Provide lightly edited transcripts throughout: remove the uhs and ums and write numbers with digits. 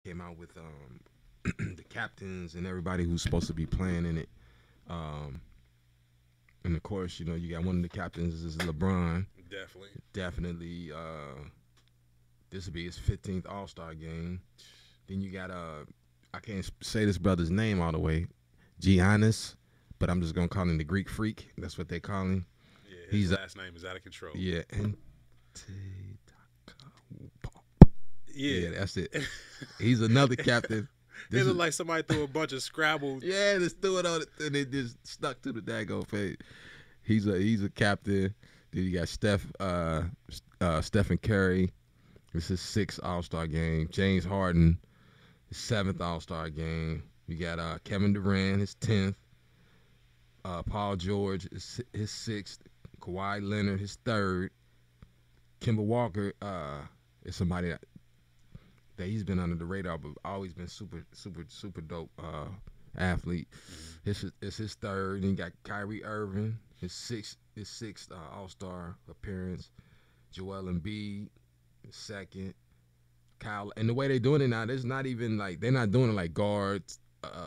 came out with the captains and everybody who's supposed to be playing in it. Um, and of course, you got one of the captains is LeBron. Definitely. Definitely, this will be his 15th All Star game. Then you got I can't say this brother's name all the way, Giannis, but I'm just gonna call him the Greek Freak. That's what they call him. Yeah, his last name is out of control. Yeah, and yeah, that's it. He's another captain. It looked like somebody threw a bunch of Scrabble. Yeah, just threw it on it and it just stuck to the daggone face. He's a captain. Then you got Stephen Curry. This is his 6th All-Star game. James Harden, his 7th All-Star game. You got Kevin Durant, his 10th. Paul George, his 6th. Kawhi Leonard, his 3rd. Kemba Walker is somebody that he's been under the radar, but always been super dope athlete. It's his 3rd. Then you got Kyrie Irving, his sixth All-Star appearance. Joel Embiid, his 2nd. Kyle, and the way they're doing it now, there's not even like they're not doing it like guards,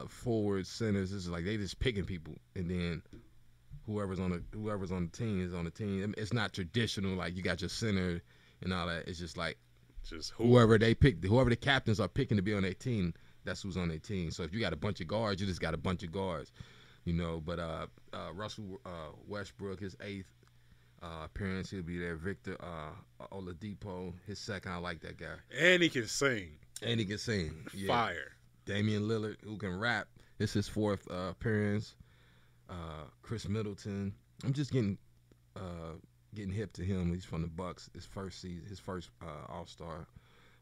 forwards, centers. This is like they just picking people, and then whoever's on the team is on the team. It's not traditional like you got your center and all that. It's just like whoever the captains are picking to be on their team, that's who's on their team. So if you got a bunch of guards, you just got a bunch of guards, But Russell Westbrook, his 8th appearance, he'll be there. Victor Oladipo, his 2nd. I like that guy. And he can sing. Yeah. Fire. Damian Lillard, who can rap. It's his 4th appearance. Chris Middleton. I'm just getting hip to him. He's from the Bucks. His first All-Star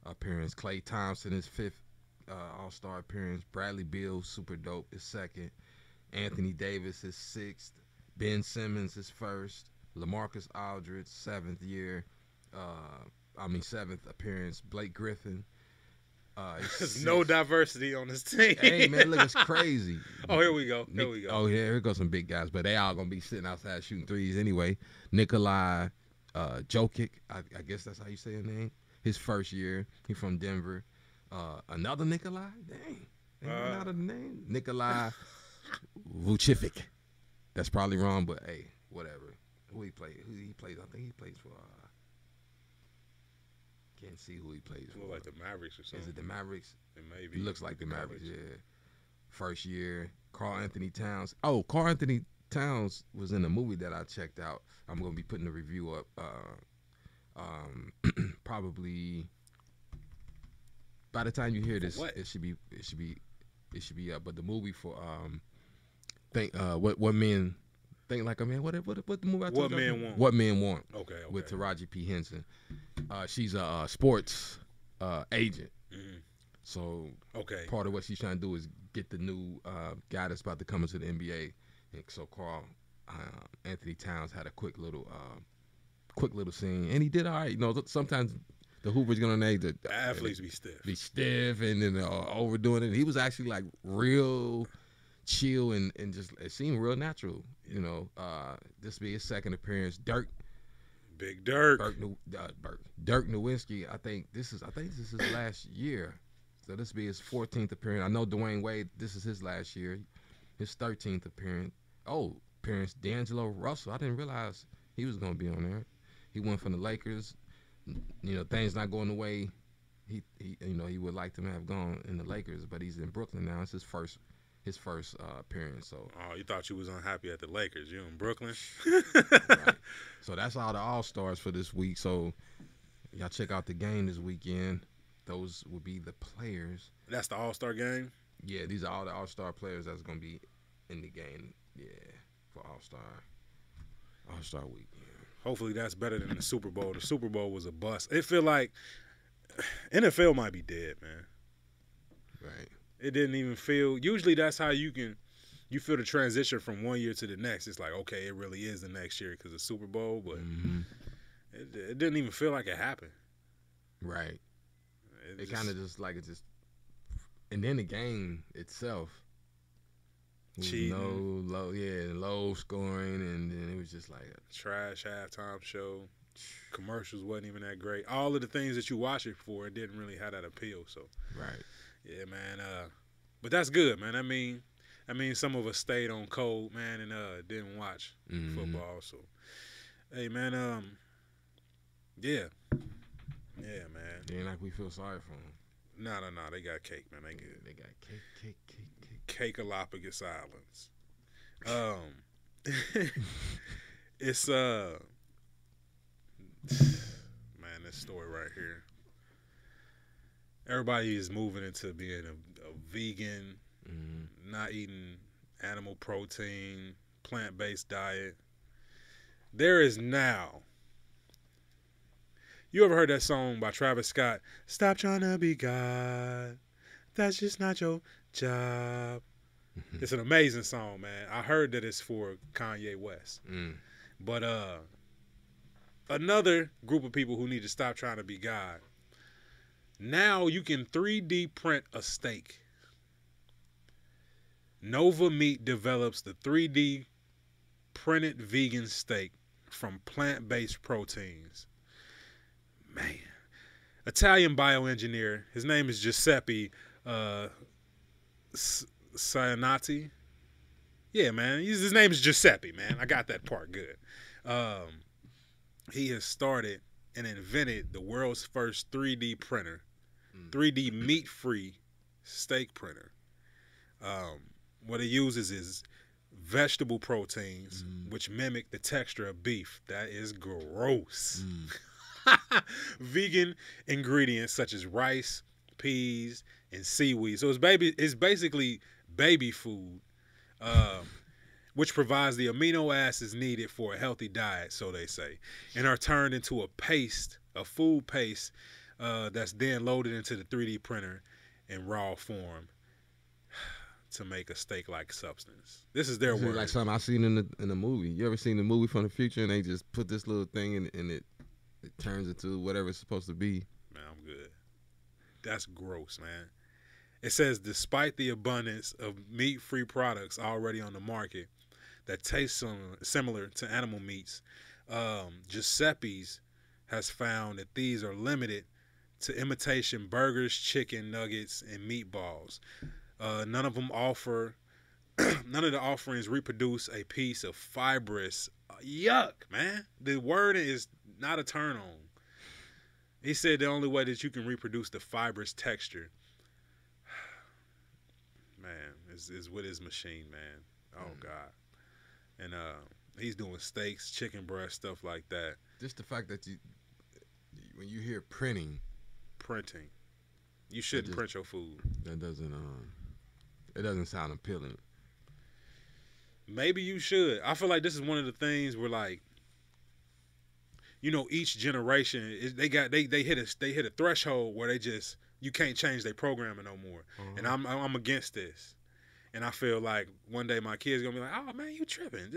appearance. Klay Thompson, his 5th All-Star appearance. Bradley Beal, super dope, his 2nd. Anthony Davis, his 6th. Ben Simmons, his 1st. LaMarcus Aldridge, 7th year. 7th appearance. Blake Griffin. There's no diversity on this team. Hey, man, look, it's crazy. Oh, here we go. Oh, yeah, here goes some big guys, but they all going to be sitting outside shooting threes anyway. Nikolai Jokic, I guess that's how you say his name. His 1st year. He's from Denver. Another Nikolai? Dang. Ain't out of the name. Nikolai Vucevic. That's probably wrong, but hey, whatever. Who he plays? I think he plays for. Can't see who he plays for. Look like the Mavericks or something. Is it the Mavericks? It may be. He looks like the Mavericks. Yeah. 1st year. Karl Anthony Towns. Oh, Karl Anthony Towns was in a movie that I checked out. I'm gonna be putting the review up. Probably by the time you hear this, it should be up. But the movie for what men think like a man. What the movie? What Men Want. What Men Want. Okay. With Taraji P Henson. She's a sports agent. Mm-hmm. So part of what she's trying to do is get the new guy that's about to come into the NBA. And so Karl Anthony Towns had a quick little scene, and he did all right. Sometimes the Hoover's gonna need the athletes be stiff, and then overdoing it. He was actually like real chill and just it seemed real natural. This will be his 2nd appearance. Big Dirk. Dirk Nowitzki. I think this is his last year. So this will be his 14th appearance. I know Dwayne Wade. This is his last year. His 13th appearance. D'Angelo Russell. I didn't realize he was gonna be on there. He went from the Lakers. Things not going the way he would like them to have gone in the Lakers, but he's in Brooklyn now. It's his first appearance. So. Oh, you thought you was unhappy at the Lakers? You in Brooklyn? Right. So that's all the All-Stars for this week. So y'all check out the game this weekend. Those will be the players. That's the All-Star game? Yeah, these are all the All-Star players that's going to be in the game. Yeah, for All-Star week. Yeah. Hopefully that's better than the Super Bowl. The Super Bowl was a bust. It feel like NFL might be dead, man. Right. It didn't even feel. Usually that's how you feel the transition from one year to the next. It's like, okay, it really is the next year because of Super Bowl, but it didn't even feel like it happened. Right. It kind of just like it just, and then the game itself. Cheating. Low scoring, and then it was just like a trash halftime show. Commercials wasn't even that great. All of the things that you watch it for, it didn't really have that appeal. So right. Yeah, man. But that's good, man. I mean, some of us stayed on cold, man, and didn't watch football. So, hey, man. Yeah, man. It ain't like we feel sorry for them. No. They got cake, man. They good. They got cake. Cakealopolis Islands. It's man, this story right here. Everybody is moving into being a vegan, not eating animal protein, plant-based diet. There is now. You ever heard that song by Travis Scott? Stop trying to be God. That's just not your job. It's an amazing song, man. I heard that it's for Kanye West. But another group of people who need to stop trying to be God. Now you can 3D print a steak. Nova Meat develops the 3D printed vegan steak from plant-based proteins. Man. Italian bioengineer. His name is Giuseppe Cianati. Yeah, man. His name is Giuseppe, man. I got that part good. He has started and invented the world's first 3D printer, 3D meat-free steak printer. What it uses is vegetable proteins, which mimic the texture of beef. That is gross. Vegan ingredients such as rice, peas, and seaweed. So it's basically baby food, which provides the amino acids needed for a healthy diet, so they say, and are turned into a food paste that's then loaded into the 3D printer in raw form to make a steak-like substance. This is their word. Like something I seen in the movie. You ever seen the movie from the future and they just put this little thing in and it turns into whatever it's supposed to be? Man, I'm good. That's gross, man. It says, despite the abundance of meat-free products already on the market that taste similar to animal meats, Giuseppe's has found that these are limited to imitation burgers, chicken nuggets, and meatballs. None of the offerings reproduce a piece of fibrous. Yuck, man. The word is not a turn on. He said the only way that you can reproduce the fibrous texture, man, is with his machine, man. Oh, God. And he's doing steaks, chicken breast, stuff like that. Just the fact that when you hear printing, you shouldn't print your food. That doesn't it doesn't sound appealing. Maybe you should. I feel like this is one of the things where, like, you know, each generation they hit a threshold where you can't change their programming no more. And I'm against this. And I feel like one day my kids gonna be like, "Oh man, you tripping?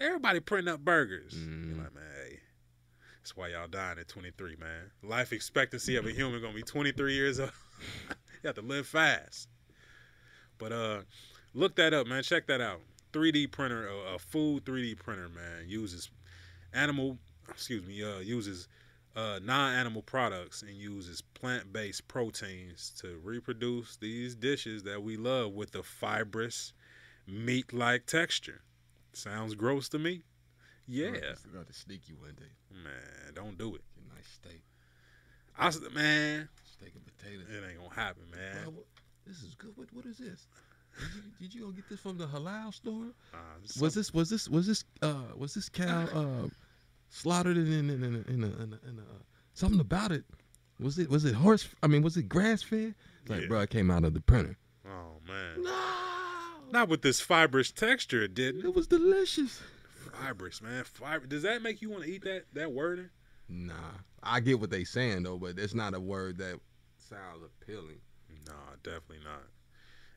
Everybody printing up burgers." You're like, man, hey, that's why y'all dying at 23, man. Life expectancy of a human gonna be 23 years old. You have to live fast. But look that up, man. Check that out. 3D printer, a food 3D printer, man, uses non-animal products and uses plant-based proteins to reproduce these dishes that we love with the fibrous meat-like texture. Sounds gross to me. Yeah. I'm about to sneak you one day. Man, don't do it. Get a nice steak. Steak and potatoes. It ain't gonna happen, man. Well, this is good. What is this? Did you go get this from the halal store? Was this cow slaughtered in a something about it? Was it horse? I mean, was it grass fed? Like, bro, it came out of the printer. Oh man, no, not with this fibrous texture. It didn't. It was delicious. Fibrous, man. Does that make you want to eat that wording? Nah, I get what they saying though, but it's not a word that sounds appealing. Nah, definitely not.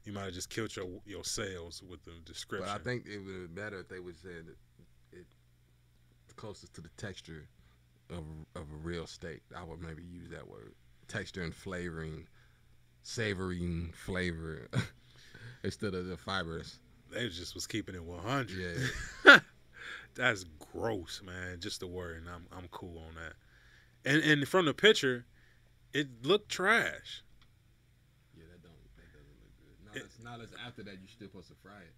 You might have just killed your sales with the description. But I think it would be better if they would say that it's closest to the texture of a real steak. I would maybe use that word. Texture and flavoring, savoring flavor instead of the fibrous. They just was keeping it 100. Yeah. That's gross, man. Just the word, and I'm cool on that. And from the picture, it looked trash. Yeah. Not as after that, you still supposed to fry it.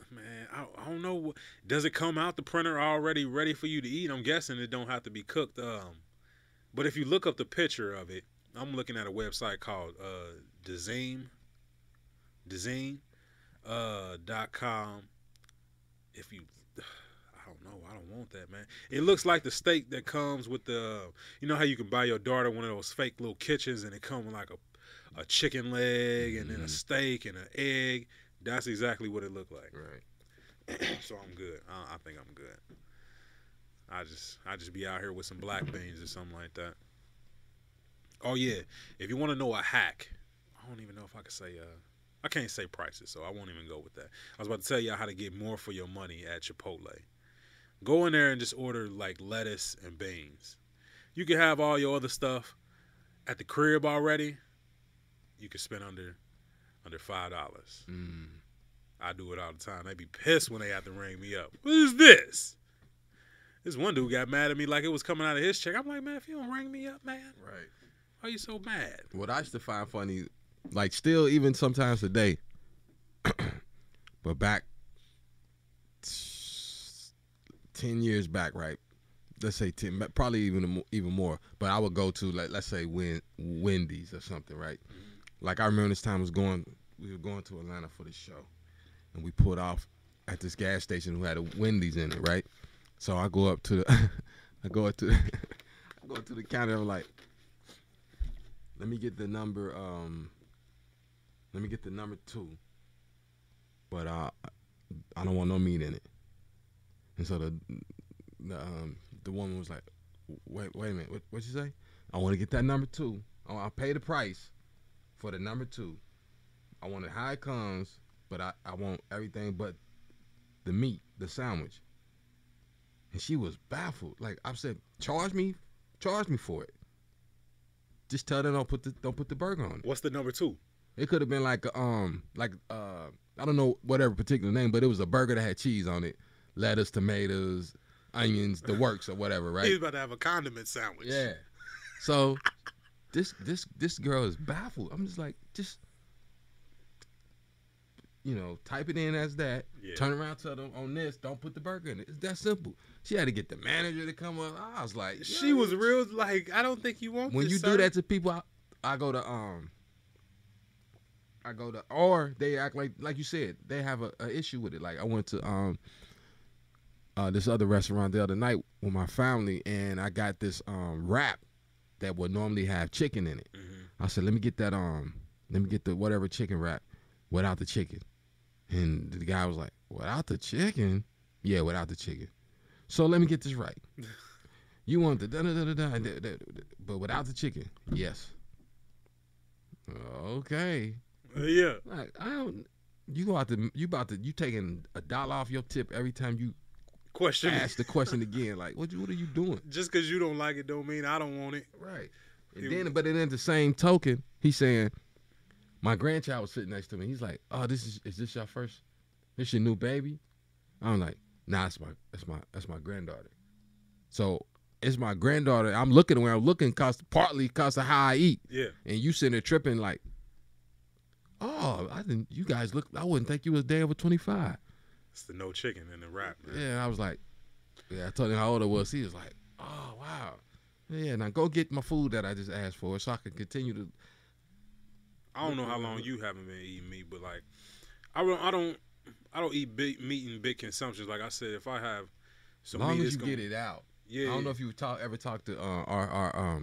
Man, I don't know. Does it come out the printer already ready for you to eat? I'm guessing it don't have to be cooked. But if you look up the picture of it, I'm looking at a website called Dezeen.com. If you, I don't know. I don't want that, man. It looks like the steak that comes with the, you know how you can buy your daughter one of those fake little kitchens and it comes with like a chicken leg and then a steak and an egg. That's exactly what it looked like. Right. So I'm good. I think I'm good. I just be out here with some black beans or something like that. Oh yeah, if you want to know a hack, I don't even know if I could say. I can't say prices, so I won't even go with that. I was about to tell y'all how to get more for your money at Chipotle. Go in there and just order like lettuce and beans. You can have all your other stuff at the crib already. You can spend under $5. I do it all the time. They be pissed when they have to ring me up. What is this? This one dude got mad at me like it was coming out of his check. I'm like, man, if you don't ring me up, man, Right. why are you so mad? What I used to find funny, like still even sometimes today, but back 10 years back, right? Let's say 10, probably even more. But I would go to like let's say Wendy's or something, right? Like I remember this time we were going to Atlanta for the show, and we pulled off at this gas station who had a Wendy's in it, right? So I go up to the, I go up to the counter. I'm like, let me get the number 2, but I don't want no meat in it. And so the woman was like, wait a minute, what you say? I want to get that number 2. I'll pay the price for the number 2. I want it how it comes, but I want everything but the meat, the sandwich. And she was baffled. Like I said, charge me for it. Just tell them don't put the burger on it. What's the number 2? It could have been like I don't know whatever particular name, but it was a burger that had cheese on it, lettuce, tomatoes, onions, the works or whatever, right? He's about to have a condiment sandwich. Yeah. So this girl is baffled. I'm just like, type it in as that. Yeah. Turn around, tell them on this, don't put the burger in it. It's that simple. She had to get the manager to come up. I was like, she was real. Like, I don't think you want. When this, you sir. do that to people, I go to or they act like you said they have a issue with it. Like I went to this other restaurant the other night with my family, and I got this wrap that would normally have chicken in it. Mm-hmm. I said, let me get the whatever chicken wrap without the chicken. And the guy was like, without the chicken? Yeah, without the chicken. So let me get this right. You want the da-da-da-da-da, but without the chicken? Yes. Okay. Yeah. Like, I don't. You taking $1 off your tip every time you ask the question again. Like, what are you doing? Just because you don't like it don't mean I don't want it. Right. And then at the same token, he's saying, my grandchild was sitting next to me. He's like, "Oh, is this your first? This your new baby?" I'm like, "Nah, that's my granddaughter." So it's my granddaughter. I'm looking where I'm looking, partly because of how I eat. Yeah. And you sitting there tripping like, "Oh, you guys look. I wouldn't think you was a day over 25." It's the no chicken in the wrap. Man. Yeah, I was like, I told him how old I was. He was like, "Oh, wow." Yeah, now go get my food that I just asked for so I can continue to. I don't know how long you haven't been eating meat, but like, I don't eat big meat in big consumptions. Like I said, if I have some long meat, as you get it out. Yeah. I don't know if you ever talked to our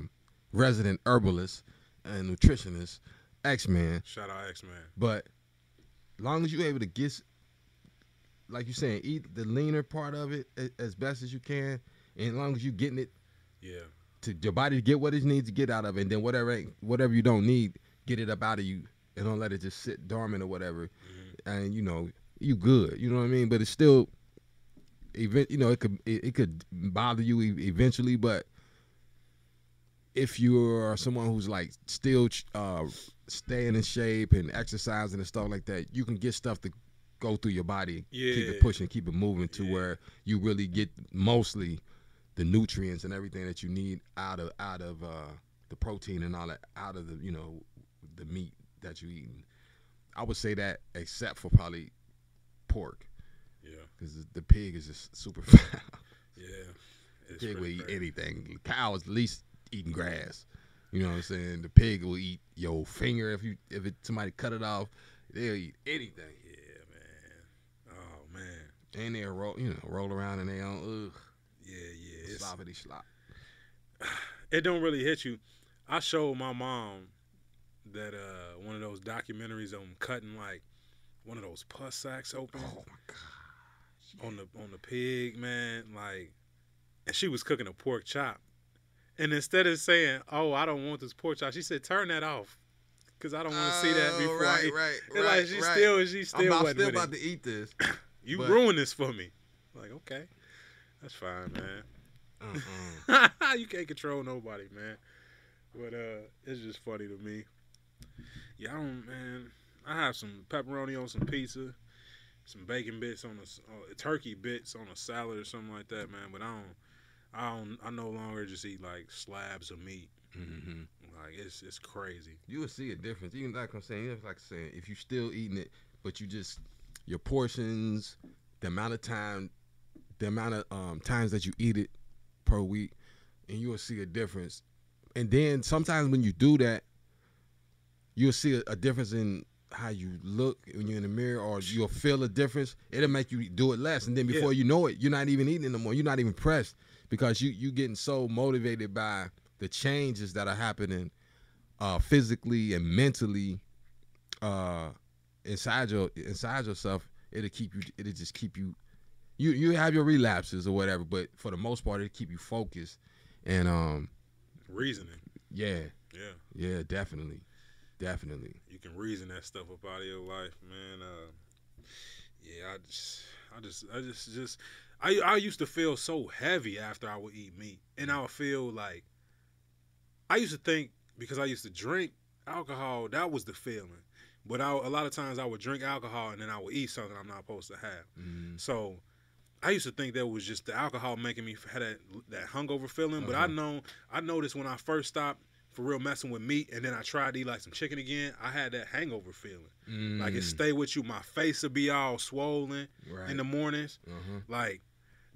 resident herbalist and nutritionist, X-Man. Shout out X-Man. But long as you're able to get, like you're saying, eat the leaner part of it as best as you can, and as long as you're getting it, to your body to get what it needs to get out of it, and then whatever you don't need, get it up out of you, and don't let it just sit dormant or whatever. Mm-hmm. And you good. You know what I mean? But it's still, it could bother you eventually. But if you are someone who's like still staying in shape and exercising and stuff like that, you can get stuff to go through your body, keep it pushing, keep it moving to where you really get mostly the nutrients and everything that you need out of the protein and all that out of the the meat that you're eating. I would say that except for probably pork. Yeah. Because the pig is just super foul. Yeah. The It's pig will eat crazy. anything. The cow is at least eating grass. You know what I'm saying? The pig will eat your finger if somebody cut it off. They'll eat anything. Yeah, man. Oh man. And they'll roll around in their own Yeah. sloppity slop. It don't really hit you. I showed my mom that one of those documentaries on cutting like one of those pus sacks open. Oh my gosh. On the pig, man, like, and she was cooking a pork chop. And instead of saying, "Oh, I don't want this pork chop," she said, "Turn that off, because I don't want to see that before I eat." And like she still I'm wasn't still with about it. to eat this. You ruined this for me. Like, okay, that's fine, man. You can't control nobody, man. But it's just funny to me. Yeah, I have some pepperoni on some pizza, some bacon bits on a turkey bits on a salad or something like that, man. But I no longer just eat like slabs of meat. Mm-hmm. Like it's crazy. You will see a difference. Even like I'm saying, if you're still eating it, but you just your portions, the amount of times that you eat it per week, and you will see a difference. And then sometimes when you do that, you'll see a difference in how you look when you're in the mirror, or you'll feel a difference. It'll make you do it less, and then before you know it, you're not even eating it no more. You're not even pressed because you getting so motivated by the changes that are happening physically and mentally inside yourself. It'll just keep you. You have your relapses or whatever, but for the most part, it'll keep you focused and reasoning. Yeah, definitely. You can reason that stuff up out of your life, man. I used to feel so heavy after I would eat meat, and I would feel like I used to think because I used to drink alcohol, that was the feeling. But a lot of times I would drink alcohol and then I would eat something I'm not supposed to have. Mm-hmm. So I used to think that was just the alcohol making me have that hungover feeling. But I noticed when I first stopped for real messing with meat, and then I tried to eat like some chicken again, I had that hangover feeling. Like it stay with you. My face would be all swollen in the mornings. Like,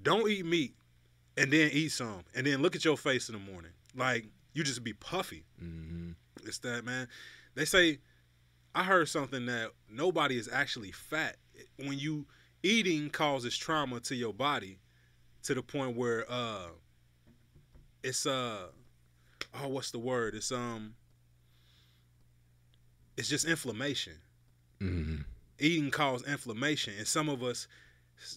don't eat meat and then eat some, and then look at your face in the morning. Like, you just be puffy. It's that, man. They say, I heard something that nobody is actually fat. When you eating causes trauma to your body to the point where it's what's the word? It's just inflammation. Eating causes inflammation, and some of us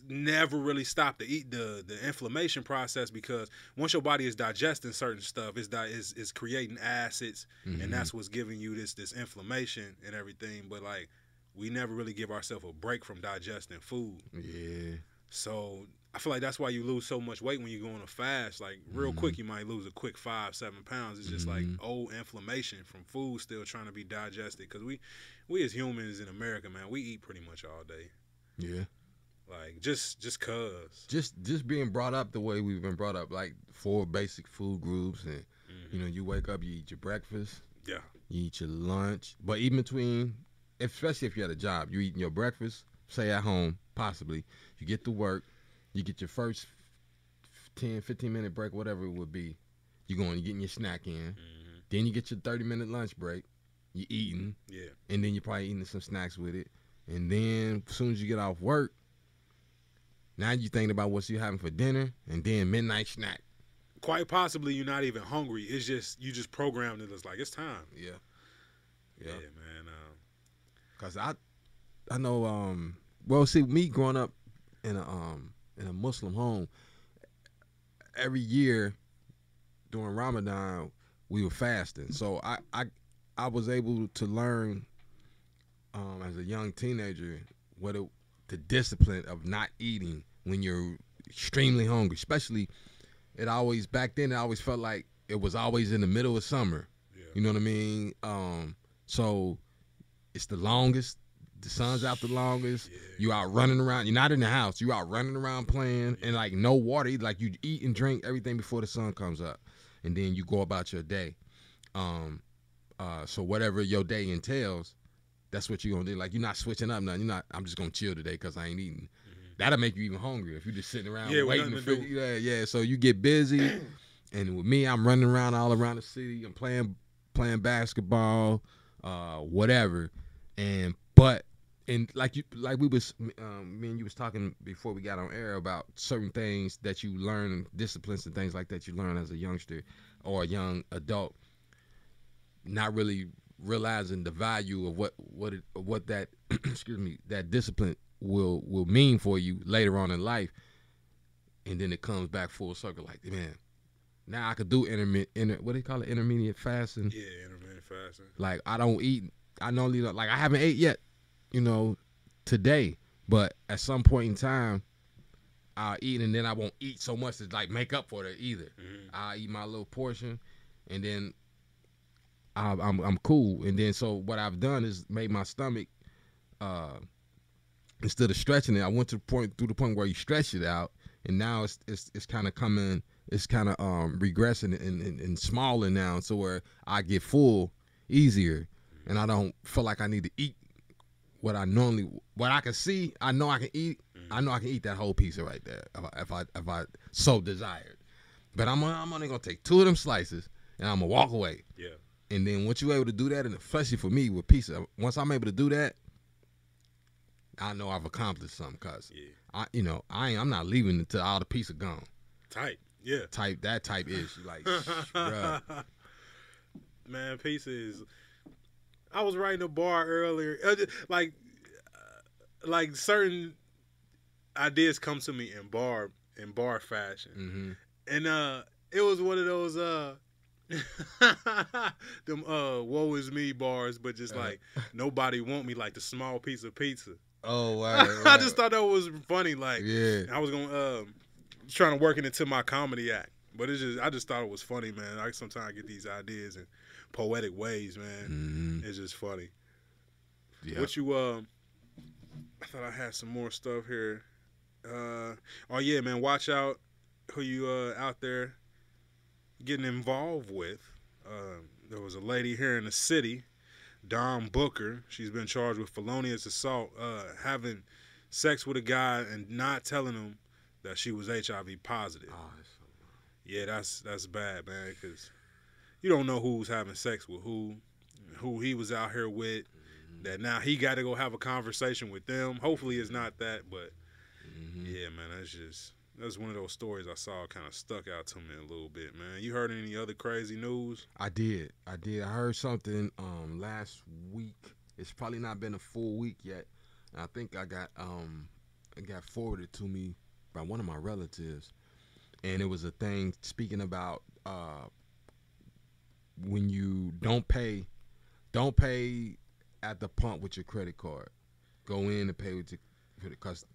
never really stop to eat the inflammation process, because once your body is digesting certain stuff, it's creating acids, and that's what's giving you this inflammation and everything. But like, we never really give ourselves a break from digesting food. Yeah. So I feel like that's why you lose so much weight when you go on a fast. Like, real quick, you might lose a quick 5-7 pounds. It's just like old inflammation from food still trying to be digested. Because we as humans in America, man, we eat pretty much all day. Yeah. Like, just cause. Just being brought up the way we've been brought up, like 4 basic food groups, and you wake up, you eat your breakfast. Yeah. You eat your lunch, but even between, especially if you're at a job, you're eating your breakfast. Say at home, possibly. You get to work, you get your first 10, 15-minute break, whatever it would be. You're getting your snack in. Then you get your 30-minute lunch break. You're eating. Yeah. And then you're probably eating some snacks with it. And then as soon as you get off work, now you're thinking about what you're having for dinner, and then midnight snack. Quite possibly you're not even hungry. It's just, you just programmed it. It's like, it's time. Yeah. Yeah, man. Because I know, well, see, me growing up in a Muslim home, every year during Ramadan, we were fasting. So I was able to learn as a young teenager the discipline of not eating when you're extremely hungry. Especially, back then it always felt like it was always in the middle of summer. Yeah. You know what I mean? So it's the longest. The sun's out the longest. Yeah. You out running around. You're not in the house. You out running around playing, and like no water. Like, you eat and drink everything before the sun comes up, and then you go about your day. So whatever your day entails, That's what you're gonna do. Like you're not switching up nothing. You're not. I'm just gonna chill today because I ain't eating. Mm-hmm. That'll make you even hungrier if you're just sitting around waiting to for. Yeah. So you get busy, and with me, I'm running around all around the city. I'm playing basketball, whatever, and like we was me and you was talking before we got on air about certain things that you learn, disciplines and things like that you learn as a youngster or a young adult, not really realizing the value of what that excuse me, that discipline will mean for you later on in life, and then it comes back full circle. Like, man, now I could do what do you call it, intermediate fasting? Yeah, intermittent fasting. Like I don't eat. I normally don't, like I haven't ate yet, today. But at some point in time, I'll eat, and then I won't eat so much to like make up for it either. Mm-hmm. I'll eat my little portion, and then I'm cool. And then so what I've done is made my stomach, instead of stretching it, I went through the point where you stretch it out, and now it's kind of coming. It's kind of regressing and smaller now, so where I get full easier, and I don't feel like I need to eat what I can see. I know I can eat. I know I can eat that whole pizza right there if I so desired. But I'm only gonna take 2 of them slices, and I'm gonna walk away. Yeah. And then once you're able to do that, and especially for me with pizza, once I'm able to do that, I know I've accomplished something. Cause I'm not leaving until all the pizza gone. Tight. Yeah. That type is like, bruh. Man, pizza is. I was writing a bar earlier, like certain ideas come to me in bar fashion, and it was one of those them woe is me bars, but just like nobody want me, like the small piece of pizza. Oh wow! Right. I just thought that was funny. Like, yeah, I was gonna trying to work it into my comedy act, but I just thought it was funny, man. I sometimes get these ideas in poetic ways, man. It's just funny. Yeah. What you I thought I had some more stuff here. Oh yeah, man. Watch out who you out there getting involved with. There was a lady here in the city, Dawn Booker. She's been charged with felonious assault, having sex with a guy and not telling him that she was HIV positive. Oh, that's so wrong. Yeah, that's bad, man, because you don't know who's having sex with who he was out here with, that now he got to go have a conversation with them. Hopefully it's not that, but yeah, man, that's one of those stories I saw kind of stuck out to me a little bit, man. You heard any other crazy news? I did. I heard something last week. It's probably not been a full week yet. I think it got forwarded to me by one of my relatives, and it was a thing speaking about when you don't pay at the pump with your credit card. Go in and pay with your credit, because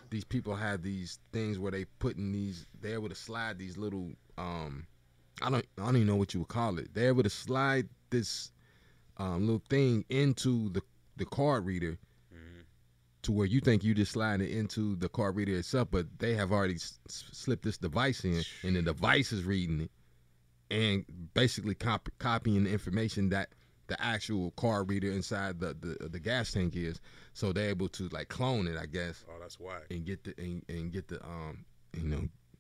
these people have these things where they're able to slide these little I don't even know what you would call it. They're able to slide this little thing into the card reader, to where you think you just slide it into the card reader itself, but they have already slipped this device in, and the device is reading it and basically copying the information that the actual card reader inside the gas tank is. So they're able to like clone it, I guess. Oh, that's whack. And get the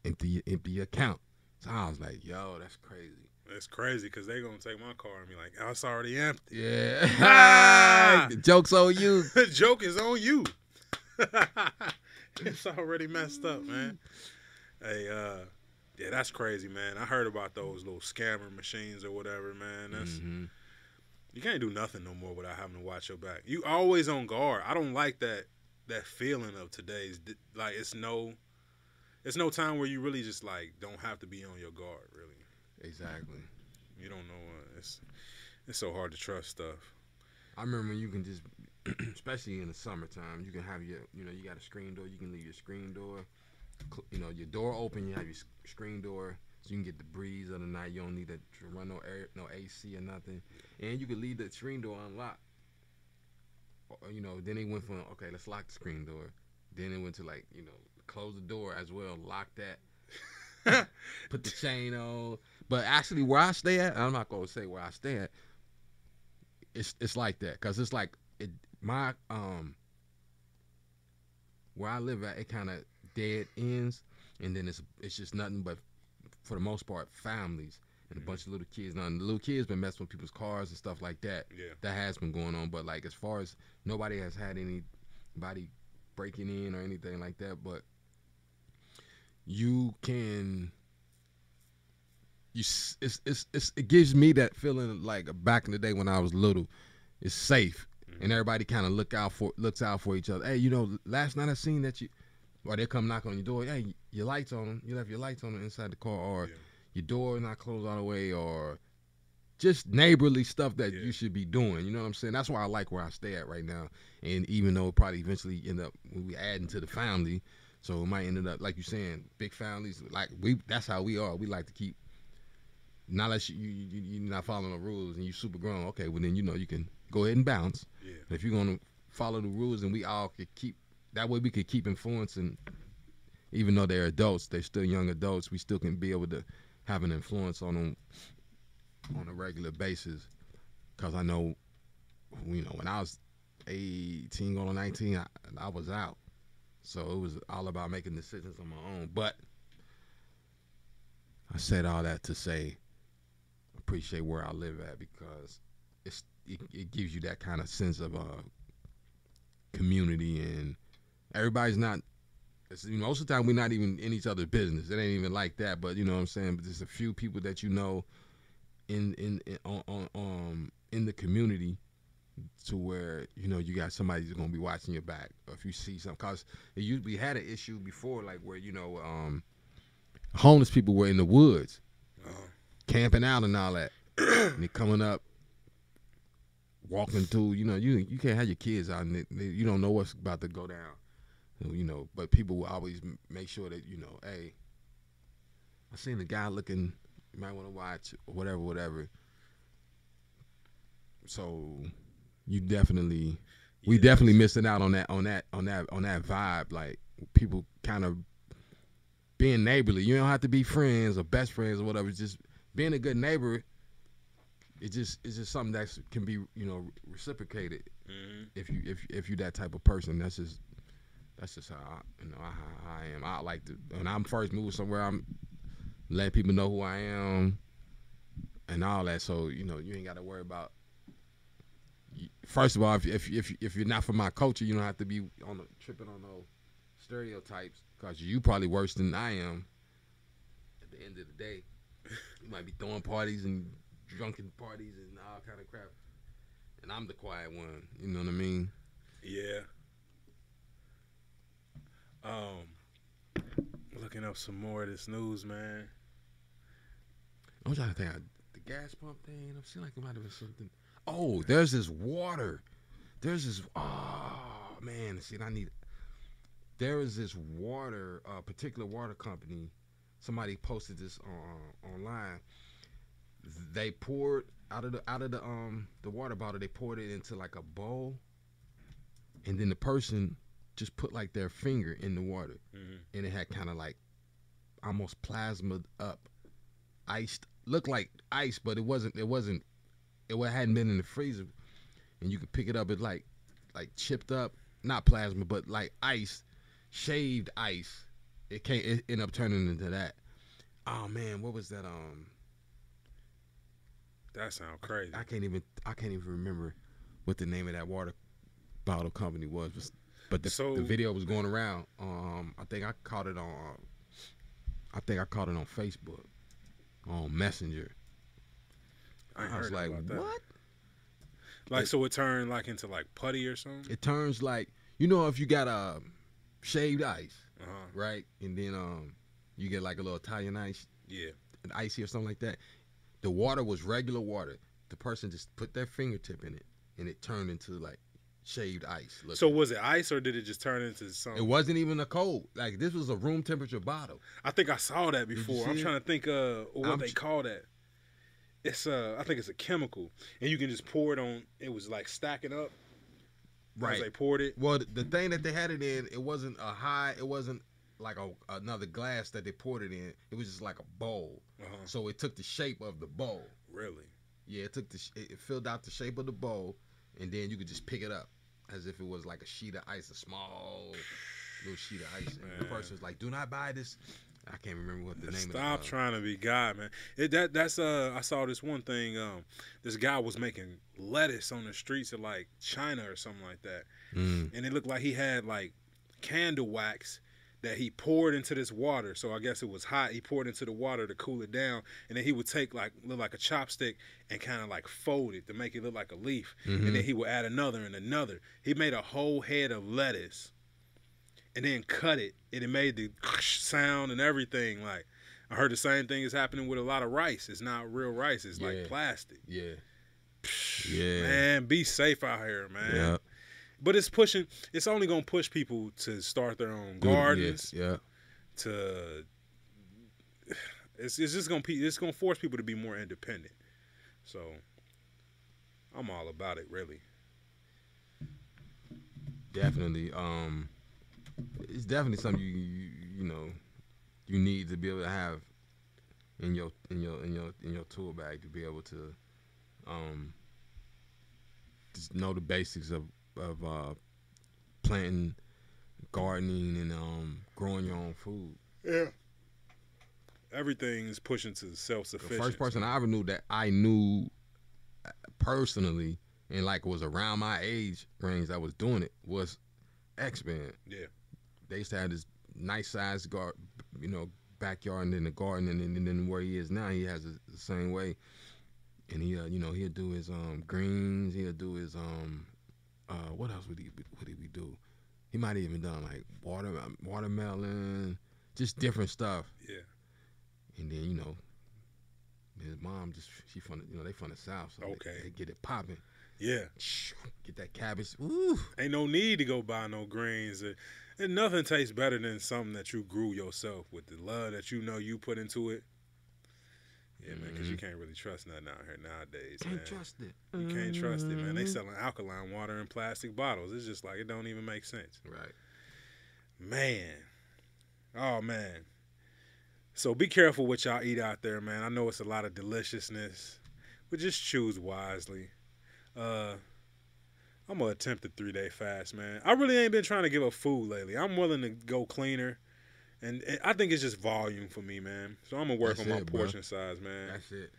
empty your account. So I was like, yo, that's crazy. It's crazy because they're going to take my car and be like, oh, it's already empty. Yeah. The joke's on you. The joke is on you. It's already messed up, man. Hey, yeah, that's crazy, man. I heard about those little scammer machines or whatever, man. That's you can't do nothing no more without having to watch your back. You always on guard. I don't like that feeling of today's, like, it's no time where you really just like don't have to be on your guard, really. Exactly. You don't know. It's so hard to trust stuff. I remember you can just, especially in the summertime, you can have you got a screen door. You can leave your screen door, your door open. You have your screen door, so you can get the breeze of the night. You don't need to run no air, no AC or nothing. And you can leave the screen door unlocked. Then it went from, okay, let's lock the screen door. Then it went to like, close the door as well, lock that, put the chain on. But actually, where I stay at, I'm not gonna say where I stay at. It's like that, because it's like my where I live at, it kind of dead ends, and then it's just nothing but, for the most part, families and a bunch of little kids. Now, the little kids been messing with people's cars and stuff like that. Yeah. That has been going on, but like as far as nobody has had anybody breaking in or anything like that, but you can. It gives me that feeling like back in the day when I was little. It's safe, and everybody kind of looks out for each other. Hey, last night I seen that or they come knock on your door. Hey, your lights on them. You left your lights on inside the car, or your door not closed all the way, or just neighborly stuff that you should be doing. You know what I'm saying? That's why I like where I stay at right now. And even though it probably eventually end up when we adding to the family, so it might end up like you saying, big families. Like that's how we are. We like to keep. Not unless you're not following the rules and you super grown. Okay, well then you can go ahead and bounce. Yeah. But if you're gonna follow the rules and we all could keep that way, we could keep influencing. Even though they're adults, they're still young adults. We still can be able to have an influence on them on a regular basis. Cause I know, when I was 18 going on 19, I was out. So it was all about making decisions on my own. But I said all that to say, appreciate where I live at, because it gives you that kind of sense of community, and everybody's not. Most of the time we're not even in each other's business. It ain't even like that. But you know what I'm saying. But there's a few people that in the community, to where you got somebody who's gonna be watching your back, or if you see something. Cause we had an issue before, like where homeless people were in the woods, camping out and all that, and they coming up, walking through. You can't have your kids out, and you don't know what's about to go down. But people will always make sure that hey, I seen the guy looking. You might want to watch, or whatever. So we definitely missing out on that vibe. Like people kind of being neighborly. You don't have to be friends or best friends or whatever. It's just being a good neighbor. It's just something that can be reciprocated if you that type of person. That's just how I am. I like to, when I'm first moving somewhere, I'm letting people know who I am and all that. So you ain't got to worry about. First of all, if you're not from my culture, you don't have to be tripping on those stereotypes, because you probably worse than I am. At the end of the day, you might be throwing parties and drunken parties and all kind of crap, and I'm the quiet one. You know what I mean? Yeah. Looking up some more of this news, man. I'm trying to think. The gas pump thing. I feel like it might have been something. Oh, there's this water. Oh man, see, there is this water, particular water company. Somebody posted this online. They poured out of the water bottle. They poured it into like a bowl, and then the person just put like their finger in the water, and it had kind of like almost plasma up, iced. Looked like ice, but it wasn't. It hadn't been in the freezer, and you could pick it up. It's like chipped up, not plasma, but like ice, shaved ice. It ended up turning into that. Oh man, what was that? That sounds crazy. I can't even remember what the name of that water bottle company was. But the video was going around. I think I caught it on Facebook, on Messenger. I was like, about that. What? Like, so it turned like into like putty or something? It turns like, if you got shaved ice, right? And then you get like a little Italian ice, an icy or something like that. The water was regular water. The person just put their fingertip in it, and it turned into like shaved ice. So was it ice, or did it just turn into something? It wasn't even a cold. Like, this was a room temperature bottle. I think I saw that before. I'm trying to think what they call that. It's I think it's a chemical, and you can just pour it on. It was like stacking up, right? As they poured it. Well, the thing that they had it in, it wasn't it wasn't like another glass that they poured it in. It was just like a bowl. So it took the shape of the bowl. Really? Yeah, it filled out the shape of the bowl, and then you could just pick it up. as if it was like a sheet of ice, a small little sheet of ice. And the person was like, "Do not buy this." I can't remember what the name of it. Stop trying to be God, man. That's I saw this one thing. This guy was making lettuce on the streets of like China or something like that, and it looked like he had like candle wax that he poured into this water. So I guess it was hot. He poured into the water to cool it down, and then he would take look like a chopstick and kind of like fold it to make it look like a leaf, and then he would add another and another. He made a whole head of lettuce, and then cut it, and it made the sound and everything. Like I heard the same thing is happening with a lot of rice. It's not real rice. It's like plastic. Yeah. Man, be safe out here, man. Yeah. But it's pushing. It's only gonna push people to start their own gardens. Yeah. To it's just gonna force people to be more independent. So I'm all about it, really. Definitely. It's definitely something you need to be able to have in your tool bag to be able to just know the basics of planting, gardening, and growing your own food. Yeah. Everything is pushing to self-sufficiency. The first person I ever knew that I knew personally and like was around my age range that was doing it was X-Man. Yeah. They used to have this nice sized backyard and then the garden, and then where he is now, he has the same way. And he'll do his greens. He'll do his what else would he do? He might have even done like watermelon, just different stuff. Yeah. And then his mom she from they from the South, so they get it popping. Yeah. Get that cabbage. Ooh. Ain't no need to go buy no greens. And nothing tastes better than something that you grew yourself with the love that you put into it. Yeah, man, because you can't really trust nothing out here nowadays, man. Can't trust it. You can't trust it, man. They selling alkaline water in plastic bottles. It's just like it don't even make sense. Right. Man. Oh, man. So be careful what y'all eat out there, man. I know it's a lot of deliciousness, but just choose wisely. I'm going to attempt a 3-day fast, man. I really ain't been trying to give up food lately. I'm willing to go cleaner. And I think it's just volume for me, man. So I'm going to work on my portion size, man. That's it.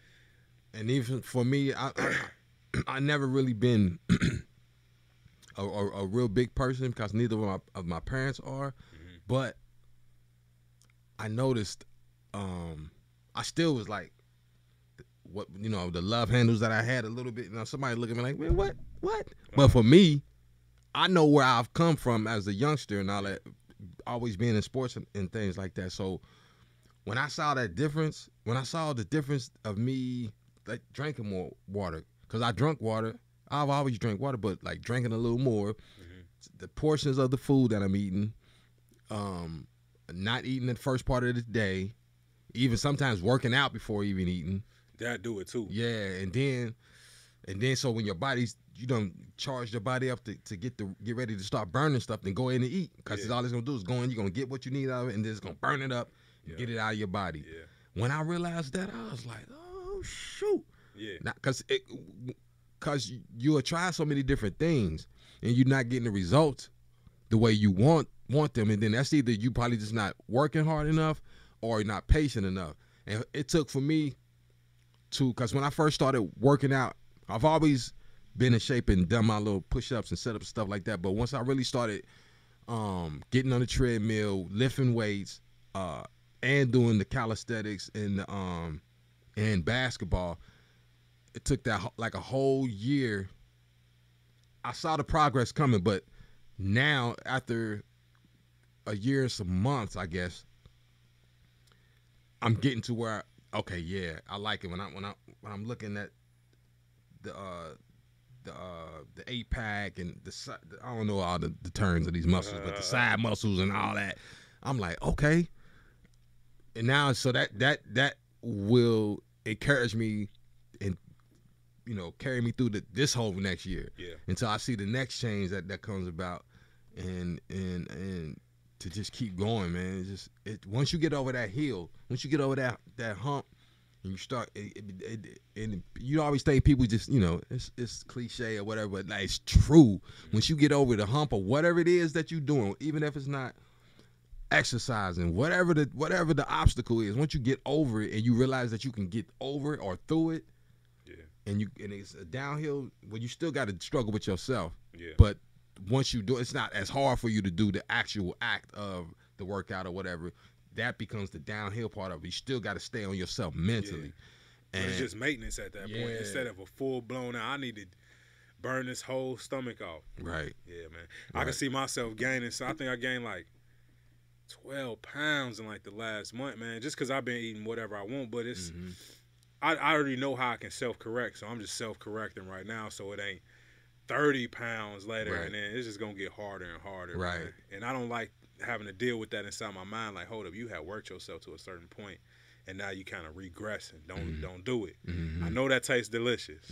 And even for me, I never really been a real big person because neither of my parents are. Mm-hmm. But I noticed I still was like, the love handles that I had a little bit. Somebody look at me like, man, what? But for me, I know where I've come from as a youngster and all that, always being in sports and things like that. So when I saw the difference of me like drinking more water, because I drunk water, I've always drank water, but like drinking a little more, the portions of the food that I'm eating, not eating the first part of the day, even sometimes working out before even eating. That do it too. Yeah, and then so when your body's, you don't charge your body up to get ready to start burning stuff, then go in and eat, because all it's gonna do is go in, you're gonna get what you need out of it, and then it's gonna burn it up and get it out of your body. Yeah. When I realized that, I was like, oh shoot. Yeah. Because you'll try so many different things and you're not getting the results the way you want them, and then that's either you probably just not working hard enough or you're not patient enough. And it took for me because when I first started working out, I've always been in shape and done my little push-ups and sit-ups and stuff like that. But once I really started getting on the treadmill, lifting weights, and doing the calisthenics and basketball, it took that like a whole year. I saw the progress coming, but now after a year and some months, I guess, I'm getting to where I like it when I'm looking at the 8-pack and I don't know all the terms of these muscles, but the side muscles and all that. I'm like, okay. And now, so that will encourage me and carry me through this whole next year. Yeah. Until I see the next change that comes about, and to just keep going, man. Once you get over that hill, once you get over that hump, and you start, and you always think people just, it's cliche or whatever, but like, it's true. Once you get over the hump or whatever it is that you're doing, even if it's not exercising, whatever the obstacle is, once you get over it and you realize that you can get over it or through it, and it's a downhill, well, you still got to struggle with yourself. Yeah. But once you do, it's not as hard for you to do the actual act of the workout or whatever. That becomes the downhill part of it. You still got to stay on yourself mentally. Yeah. And it's just maintenance at that point. Instead of a full blown, I need to burn this whole stomach off. Right. Yeah, man. Right. I can see myself gaining. So I think I gained like 12 pounds in like the last month, man. Just because I've been eating whatever I want, but it's. I already know how I can self-correct, so I'm just self-correcting right now, so it ain't 30 pounds later, and then it's just going to get harder and harder. Right. Man. And I don't like having to deal with that inside my mind, like, hold up, you have worked yourself to a certain point, and now you kind of regressing. Don't do it. I know that tastes delicious,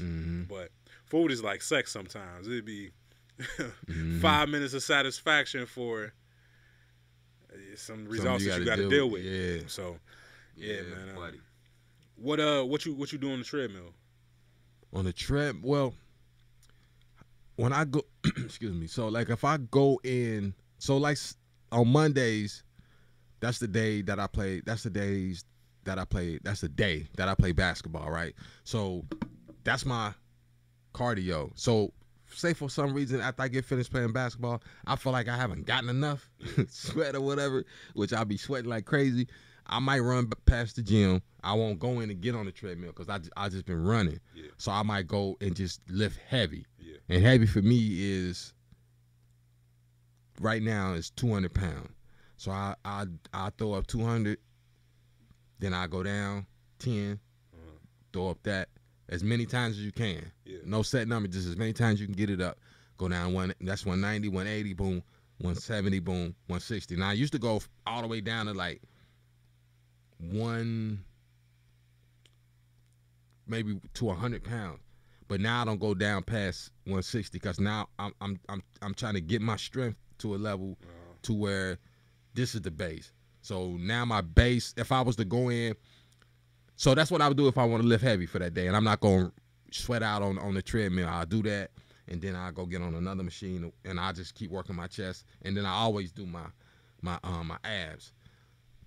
but food is like sex sometimes. It'd be 5 minutes of satisfaction for some results that you got to deal with. Yeah. So, man. Buddy. What you do on the treadmill? On the tread, well, when I go, excuse me. So like if I go in, so like on Mondays, that's the day that I play. That's the days that I play. That's the day that I play basketball, right? So that's my cardio. So say for some reason after I get finished playing basketball, I feel like I haven't gotten enough sweat or whatever, which I'll be sweating like crazy. I might run past the gym. I won't go in and get on the treadmill because I just been running. Yeah. So I might go and just lift heavy. Yeah. And heavy for me is, right now, is 200 pounds. So I throw up 200, then I go down 10, throw up that as many times as you can. Yeah. No set number, just as many times you can get it up. Go down one, that's 190, 180, boom, 170, boom, 160. Now I used to go all the way down to like maybe to 100 pounds, but now I don't go down past 160 because now I'm trying to get my strength to a level to where this is the base. So now my base, if I was to go in, so that's what I would do if I want to lift heavy for that day, and I'm not going to sweat out on the treadmill. I'll do that, and then I'll go get on another machine, and I'll just keep working my chest, and then I always do my abs.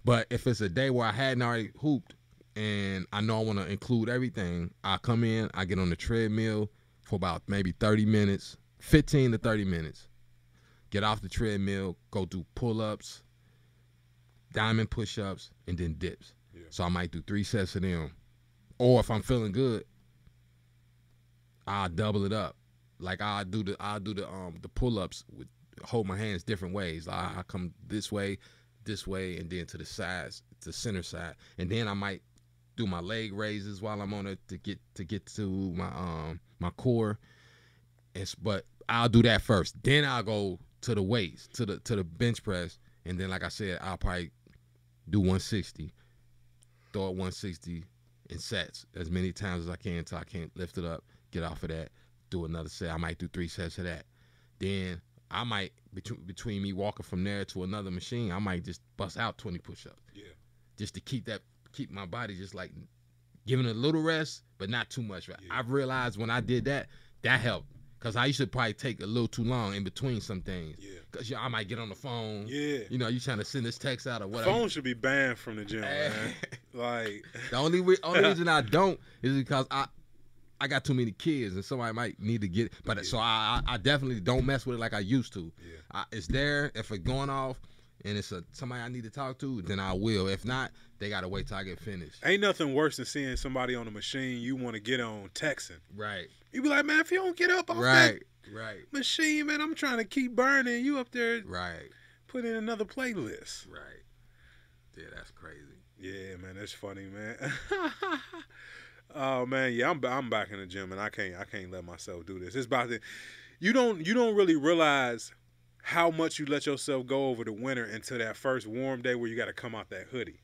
But if it's a day where I hadn't already hooped and I know I want to include everything, I come in, I get on the treadmill for about maybe 30 minutes, 15 to 30 minutes. Get off the treadmill, go do pull-ups, diamond push-ups, and then dips. Yeah. So I might do 3 sets of them. Or if I'm feeling good, I'll double it up. Like I'll do the pull-ups with hold my hands different ways. I come this way, and then to the sides, to center side, and then I might do my leg raises while I'm on it to get to my core. But I'll do that first. Then I'll go to the weights, to the bench press, and then like I said, I'll probably do 160, throw it 160 in sets as many times as I can until I can't lift it up. Get off of that, do another set. I might do 3 sets of that. Then I might, between me walking from there to another machine, I might just bust out 20 push-ups. Yeah. Just to keep my body just like giving it a little rest, but not too much. Right? Yeah. I've realized when I did that helped. Because I used to probably take a little too long in between some things. Yeah. Because I might get on the phone. Yeah. You trying to send this text out or whatever. Phone should be banned from the gym, man. Like. The only reason I don't is because I got too many kids and somebody might need to get it. But so I definitely don't mess with it like I used to. Yeah. It's there. If it's going off and it's somebody I need to talk to, then I will. If not, they got to wait till I get finished. Ain't nothing worse than seeing somebody on a machine you want to get on texting. Right. You be like, man, if you don't get up off that machine, man, I'm trying to keep burning. You up there put in another playlist. Right. Yeah, that's crazy. Yeah, man, that's funny, man. Oh man, yeah, I'm back in the gym and I can't let myself do this. It's about to, you don't really realize how much you let yourself go over the winter until that first warm day where you got to come out that hoodie.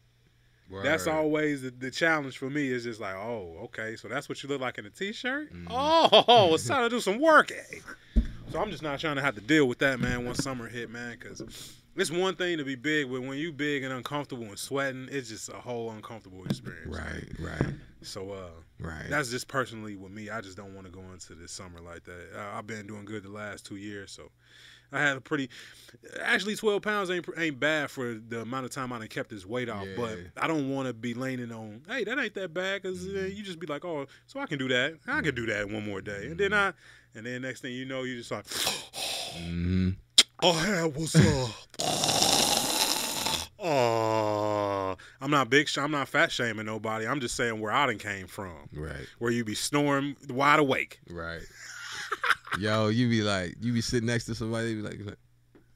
Word. That's always the challenge for me. Is just like, oh, okay, so that's what you look like in a t-shirt. Mm-hmm. Oh, it's time to do some work. So I'm just not trying to have to deal with that, man. Once summer hit, man, because It's one thing to be big, but when you big and uncomfortable and sweating, it's just a whole uncomfortable experience. Right. So, Right. that's just personally with me. I just don't want to go into this summer like that. I've been doing good the last 2 years, so I had a pretty. Actually, 12 pounds ain't bad for the amount of time I done kept this weight off. Yeah. But I don't want to be leaning on, hey, that ain't that bad, because you just be like, oh, so I can do that. I can do that one more day, and then next thing you know, you just like, oh, hey, what's up? I'm not fat shaming nobody. I'm just saying where I done came from. Right. Where you be snoring wide awake. Right. Yo, you be sitting next to somebody, you be like,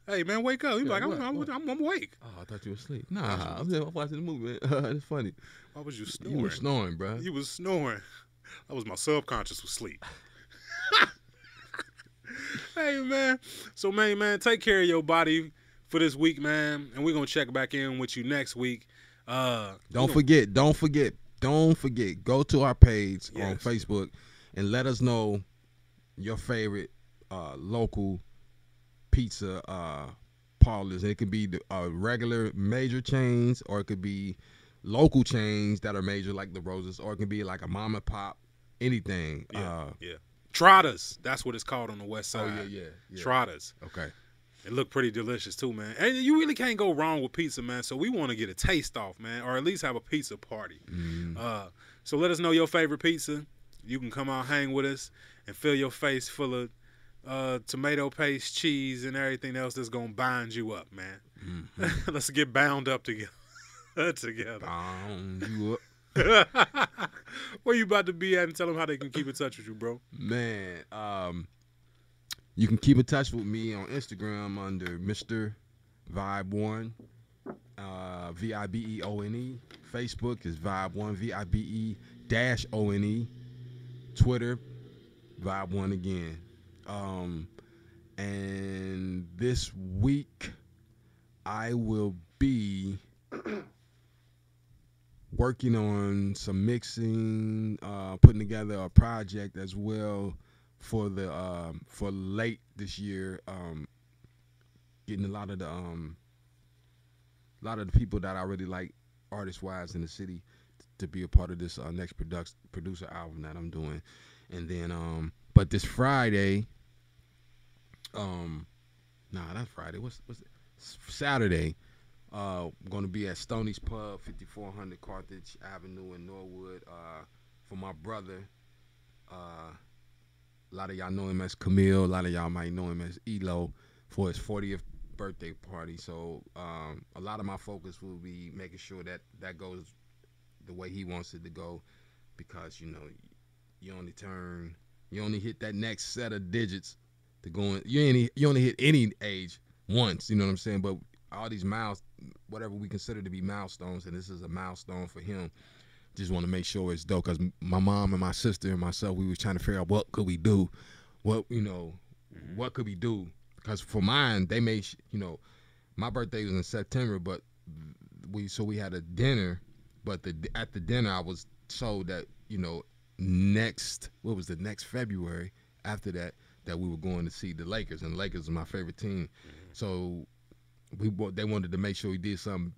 hey man, wake up. You be like, what? I'm awake. oh, I thought you were asleep. Nah, I'm watching the movie, man. It's funny. Why was you snoring? You were snoring, bro. You was snoring. That was my subconscious was asleep. Hey man. So man, take care of your body for this week, man. And we're gonna check back in with you next week. Don't forget. Go to our page on Facebook and let us know your favorite local pizza parlors. It could be the regular major chains, or it could be local chains that are major like the Roses, or it can be like a mom and pop, anything. Yeah. Trotters. That's what it's called on the west side. Oh yeah. Trotters. Okay. It looked pretty delicious too, man. And you really can't go wrong with pizza, man. So we want to get a taste off, man, or at least have a pizza party. So let us know your favorite pizza. You can come out, hang with us, and fill your face full of tomato paste, cheese, and everything else that's gonna bind you up, man. Let's get bound up together. Bound you up. Where you about to be at, and tell them how they can keep in touch with you, bro. Man, you can keep in touch with me on Instagram under Mr. Vibe1, VIBEONE. Facebook is Vibe1, VIBE-ONE. Twitter, Vibe1 again. And this week, I will be working on some mixing, putting together a project as well for late this year. Getting a lot of the people that I really like artist wise in the city to be a part of this next producer album that I'm doing. And then but this Friday, not Friday, what's it? Saturday, going to be at Stoney's Pub, 5400 Carthage Avenue in Norwood, for my brother. A lot of y'all know him as Camille. A lot of y'all might know him as Elo, for his 40th birthday party. So a lot of my focus will be making sure that goes the way he wants it to go, because you only hit that next set of digits to go in. You only hit any age once. You know what I'm saying? But all these whatever we consider to be milestones, and this is a milestone for him. Just want to make sure it's dope, because my mom and my sister and myself, we was trying to figure out what could we do, what could we do, because for mine, they made, my birthday was in September, but we had a dinner, but at the dinner I was told that next February after that we were going to see the Lakers, and the Lakers are my favorite team, so they wanted to make sure we did something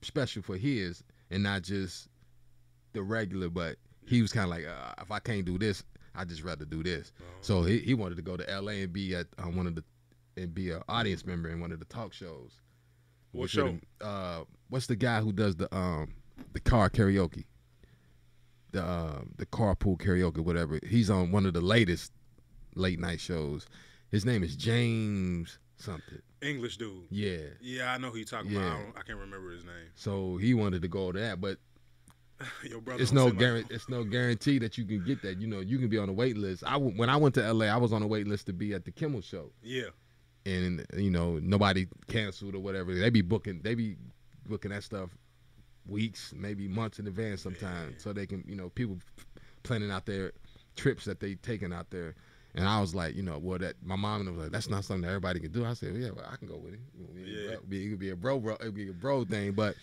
special for his and not just the regular, but he was kind of like, if I can't do this, I'd just rather do this. So he wanted to go to LA and be at be an audience member in one of the talk shows. What show? What's the guy who does the car karaoke? The carpool karaoke, whatever. He's on one of the latest late night shows. His name is James something. English dude. Yeah. Yeah, I know who you're talking about. I can't remember his name. So he wanted to go to that, but your brother, it's no guarantee that you can get that. You can be on a wait list. When I went to LA, I was on a wait list to be at the Kimmel show. Yeah. And nobody canceled or whatever. They be booking that stuff weeks, maybe months in advance sometimes, so they can, people planning out their trips that they taking out there. And I was like, that my mom was like, that's not something that everybody can do. I said, well, I can go with it. It could be a bro, it'd be a bro thing, but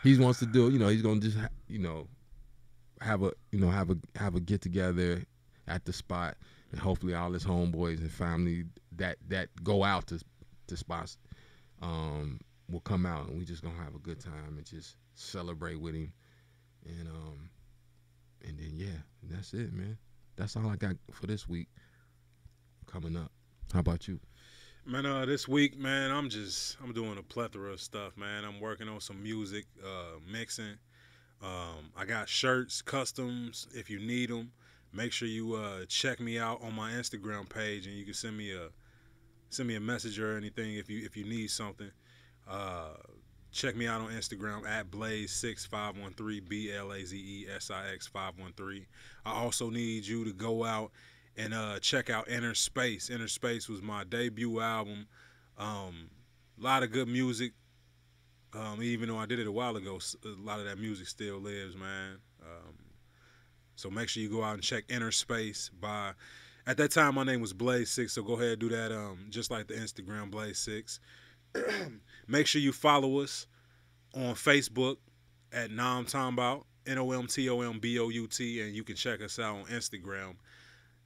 he wants to do, he's gonna just, have a get together at the spot, and hopefully all his homeboys and family that go out to spots will come out, and we just gonna have a good time and just celebrate with him. And then yeah, that's it, man. That's all I got for this week coming up. How about you? Man, this week, man, I'm doing a plethora of stuff, man. I'm working on some music, mixing. I got shirts, customs. If you need them, make sure you check me out on my Instagram page, and you can send me a message or anything if you need something. Check me out on Instagram at Blaze6513, BLAZESIX513. I also need you to go out and check out Inner Space. Inner Space was my debut album. A lot of good music. Even though I did it a while ago, a lot of that music still lives, man. So make sure you go out and check Inner Space. At that time, my name was Blaze6, so go ahead and do that just like the Instagram, Blaze6. Make sure you follow us on Facebook at Nomtombout, NOMTOMBOUT, and you can check us out on Instagram,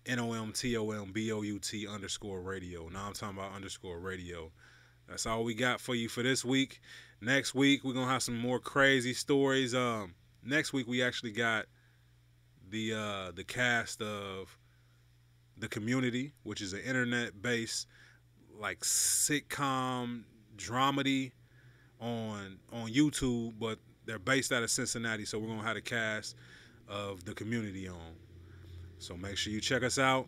NOMTOMBOUT_radio, Nomtombout_radio. That's all we got for you for this week. Next week, we're going to have some more crazy stories. Next week, we actually got the cast of The Community, which is an internet-based like sitcom dramedy on YouTube, but they're based out of Cincinnati, so we're going to have the cast of The Community on. So make sure you check us out.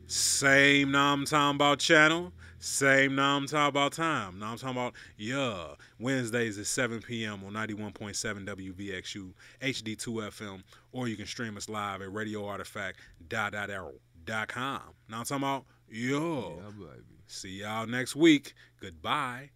Same Nomtombout channel, same Nomtombout time. Nomtombout, yeah. Wednesdays at 7 p.m. on 91.7 WVXU, HD2 FM, or you can stream us live at radioartifact.com. Nomtombout, yeah. Yeah, baby. See y'all next week. Goodbye.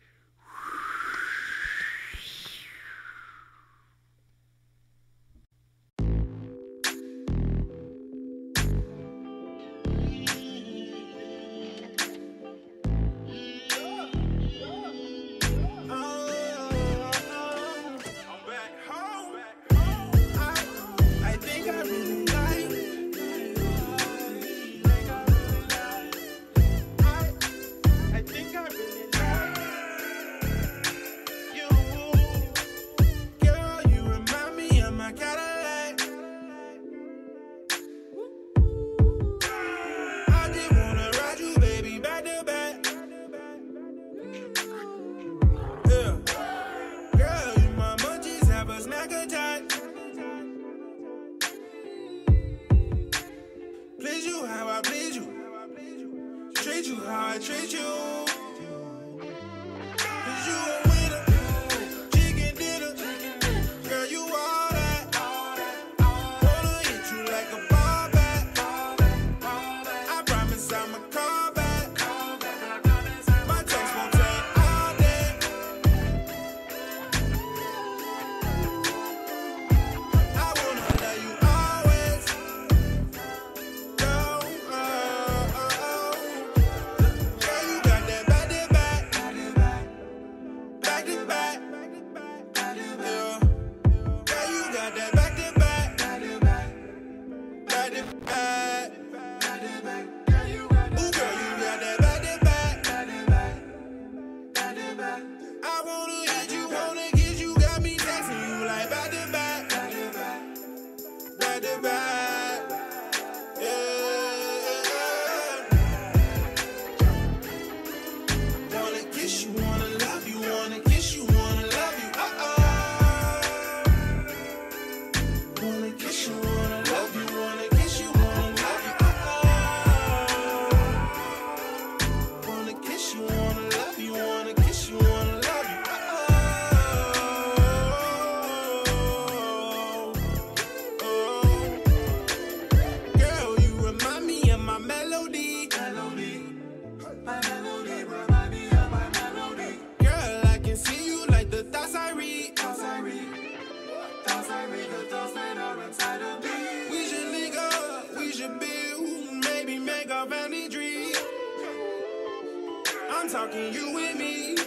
talking you with me.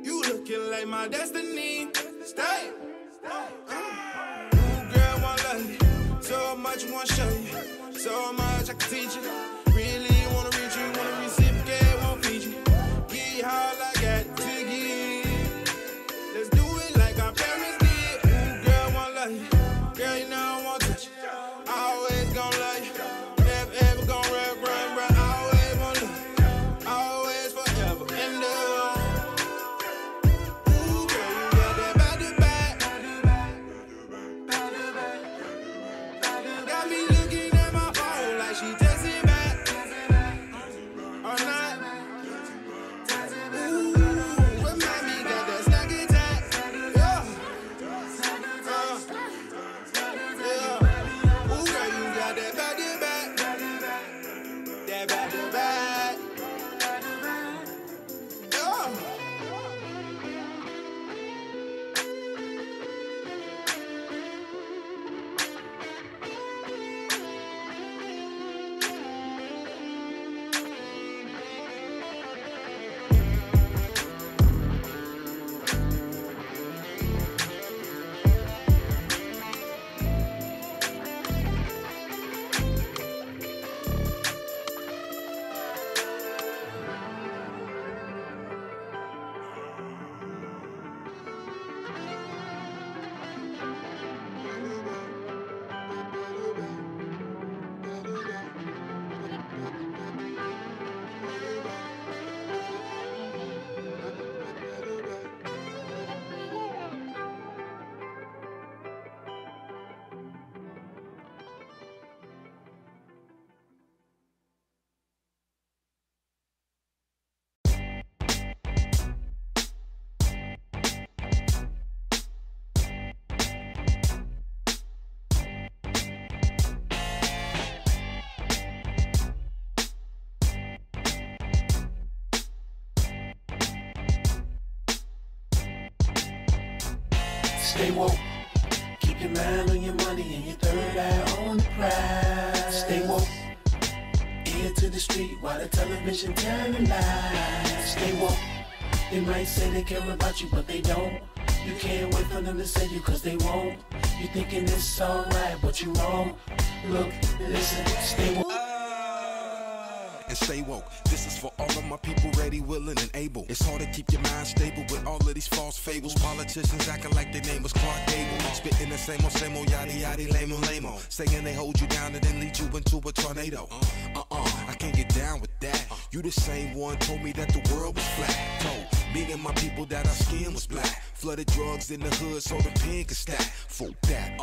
You looking like my destiny. Stay. Ooh, girl, wanna love you. So much wanna show you. So much I can teach you. Really wanna reach you, wanna reciprocate, won't feed you. Get you hard like that. Stay woke. Keep your mind on your money and your third eye on the prize. Stay woke. Ear to the street while the television telling lies. Stay woke. They might say they care about you, but they don't. You can't wait for them to say you, cause they won't. You thinking it's alright, but you wrong. Look, listen, stay woke. And stay woke. This is for all of my people ready, willing, and able. It's hard to keep your mind stable with all of these false fables. Politicians acting like their name was Clark Gable. Spitting the same old, yaddy yaddy, lame-o. Saying they hold you down and then lead you into a tornado. I can't get down with that. You the same one told me that the world was flat. Told me and my people that our skin was black. Flooded drugs in the hood so the pen could stack. Fuck that,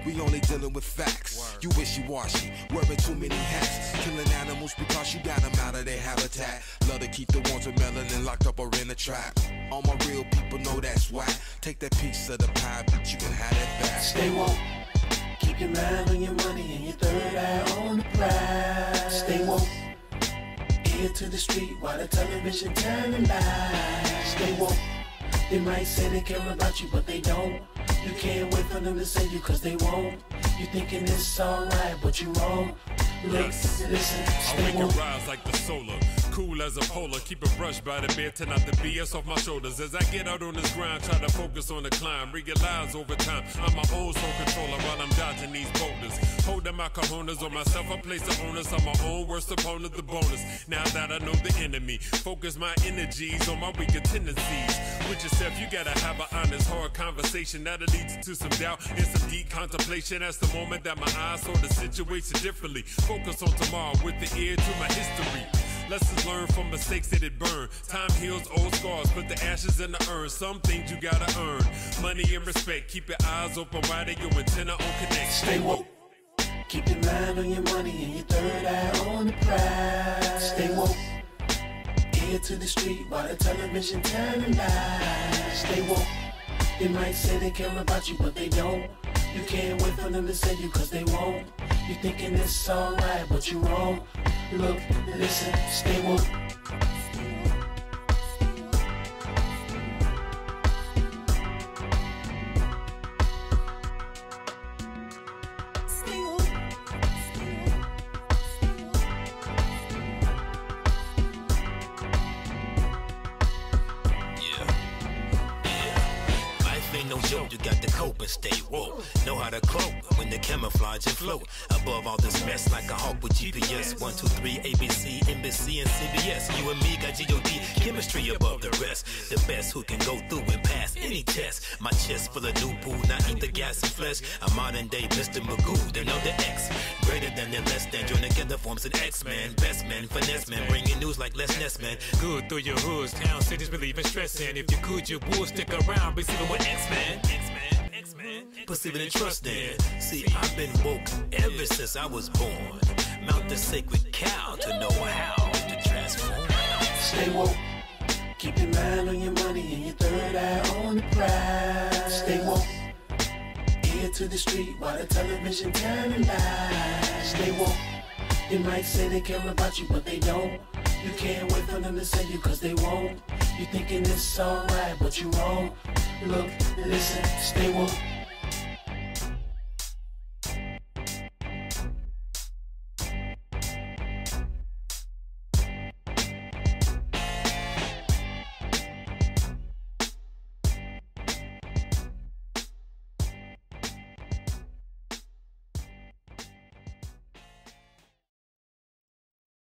we only dealing with facts. You wishy-washy, wearing too many hats. Killing animals because you got them out of their habitat. Love to keep the ones with melanin locked up or in a trap. All my real people know that's why. Take that piece of the pie, but you can have that back. Stay woke. Keep your mind on your money and your third eye on the prize. Stay woke. Ear to the street while the television telling lies. Stay woke. They might say they care about you, but they don't. You can't wait for them to say you, cause they won't. You thinking it's alright, but you wrong. Look, listen, stay woke. I rise like the solar, cool as a polar. Keep a brush by the bed, turn out the BS off my shoulders. As I get out on this grind, try to focus on the climb. Realize over time, I'm my own soul controller while I'm dodging these boulders. Holding my cojones on myself, I place the onus on my own worst opponent, the bonus. Now that I know the enemy, focus my energies on my weaker tendencies. With yourself, you gotta have an honest, hard conversation that'll lead you to some doubt and some deep contemplation. That's the moment that my eyes saw the situation differently. Focus on tomorrow with the ear to my history. Lessons learned from mistakes that it burn. Time heals old scars, put the ashes in the urn. Some things you gotta earn. Money and respect, keep your eyes open wide and your antenna on connect. Stay woke. Keep your mind on your money and your third eye on the prize. Stay woke. Ear to the street while the television telling lies. Stay woke. They might say they care about you, but they don't. You can't wait for them to say you, cause they won't. You thinking it's alright, but you wrong. Look, listen, stay woke. You got to cope and stay woke. Know how to cloak when the camouflage and float. Above all this mess like a hawk with GPS. 1, 2, 3, ABC, NBC, and CBS. You and me got G.O.D. chemistry above the rest. The best who can go through and pass any test. My chest full of new poo, not eat the gas and flesh. A modern day Mr. Magoo, they know the X. Greater than and less than, join together forms an X-Man. Best man, finesse man, bringing news like Les Ness man. Good through your hoods, town cities believe in stress. And if you could, you would stick around, be seen with X-Man. Perceiving and trusting. See, I've been woke ever since I was born. Mount the sacred cow to know how to transform. Stay woke. Keep your mind on your money and your third eye on the prize. Stay woke. Ear to the street while the television telling lies. Stay woke. They might say they care about you, but they don't. You can't wait for them to say you, cause they won't. You thinking it's alright, but you wrong. Look, listen, stay woke.